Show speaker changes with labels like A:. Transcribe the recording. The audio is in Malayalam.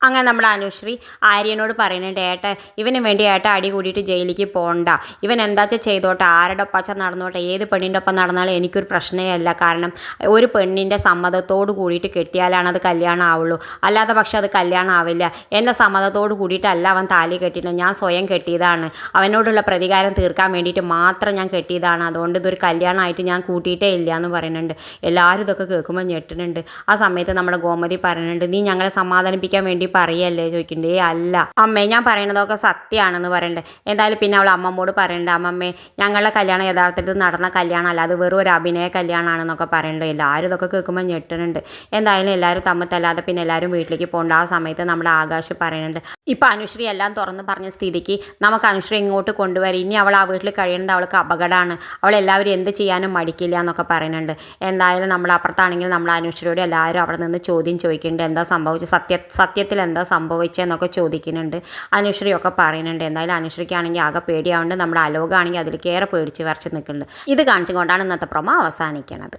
A: അങ്ങനെ നമ്മുടെ അനുശ്രീ ആര്യനോട് പറയുന്നുണ്ട്, ഇവന് വേണ്ടി അടി കൂടിയിട്ട് ജയിലിലേക്ക് പോകണ്ട, ഇവൻ എന്താച്ചാൽ ചെയ്തോട്ടെ, ആരുടെ ഒപ്പാച്ച നടന്നോട്ടെ, ഏത് പെണ്ണിൻ്റെ ഒപ്പം നടന്നാലും എനിക്കൊരു പ്രശ്നമല്ല. കാരണം ഒരു പെണ്ണിൻ്റെ സമ്മതത്തോട് കൂടിയിട്ട് കെട്ടിയാലാണ് അത് കല്യാണം ആവുള്ളൂ, അല്ലാതെ പക്ഷെ അത് കല്യാണം ആവില്ല. എൻ്റെ സമ്മതത്തോട് കൂടിയിട്ടല്ല അവൻ താലി കെട്ടിയിട്ട്, ഞാൻ സ്വയം കെട്ടിയതാണ്, അവനോടുള്ള പ്രതികാരം തീർക്കാൻ വേണ്ടിയിട്ട് മാത്രം ഞാൻ കെട്ടിയതാണ്, അതുകൊണ്ട് ഇതൊരു കല്യാണമായിട്ട് ഞാൻ കൂട്ടിയിട്ടേ ഇല്ല എന്ന് പറയുന്നുണ്ട്. എല്ലാവരും ഇതൊക്കെ കേൾക്കുമ്പോൾ ഞെട്ടുന്നുണ്ട്. ആ സമയത്ത് നമ്മുടെ ഗോമതി പറയുന്നുണ്ട്, നീ ഞങ്ങളെ സമാധാനിപ്പിക്കാൻ വേണ്ടി പറയല്ലേ ചോദിക്കണ്ടേ, അല്ല അമ്മേ, ഞാൻ പറയണതൊക്കെ സത്യമാണെന്ന് പറയുന്നുണ്ട്. എന്തായാലും പിന്നെ അവൾ അമ്മമ്മോട് പറയുന്നുണ്ട്, അമ്മമ്മേ ഞങ്ങളുടെ കല്യാണം യഥാർത്ഥത്തിൽ നടന്ന കല്യാണം അല്ല, അത് വെറും ഒരു അഭിനയ കല്യാണമാണെന്നൊക്കെ പറയുന്നുണ്ട്. എല്ലാവരും ഇതൊക്കെ കേൾക്കുമ്പോൾ ഞെട്ടുന്നുണ്ട്. എന്തായാലും എല്ലാവരും തമ്മിലല്ലാതെ പിന്നെ എല്ലാവരും വീട്ടിലേക്ക് പോകേണ്ട. ആ സമയത്ത് നമ്മുടെ ആകാശ് പറയുന്നുണ്ട്, ഇപ്പം അനുശ്രീ എല്ലാം തുറന്ന് പറഞ്ഞ സ്ഥിതിക്ക് നമുക്ക് അനുശ്രീ ഇങ്ങോട്ട് കൊണ്ടുവരും, ഇനി അവൾ ആ വീട്ടിൽ കഴിയുന്നത് അവൾക്ക് അപകടമാണ്, അവൾ എല്ലാവരും എന്ത് ചെയ്യാനും മടിക്കില്ല എന്നൊക്കെ പറയുന്നുണ്ട്. എന്തായാലും നമ്മൾ അപ്പുറത്താണെങ്കിൽ നമ്മൾ അനുശ്രീയോട് എല്ലാവരും അവിടെ നിന്ന് ചോദ്യം ചോദിക്കുന്നുണ്ട്, എന്താ സംഭവിച്ചത്, സത്യത്തിൽ എന്താ സംഭവിച്ചതെന്നൊക്കെ ചോദിക്കുന്നുണ്ട്. അനുശ്രീയൊക്കെ പറയുന്നുണ്ട്. എന്തായാലും അനുശ്രീക്കാണെങ്കിൽ ആകെ പേടിയാവുന്നുണ്ട്. നമ്മുടെ അലോകാണെങ്കിൽ അതിലേക്കേറെ പേടിച്ച് വരച്ച് നിൽക്കുന്നുണ്ട്. ഇത് കാണിച്ചുകൊണ്ടാണ് ഇന്നത്തെ പ്രൊമോ അവസാനിക്കുന്നത്.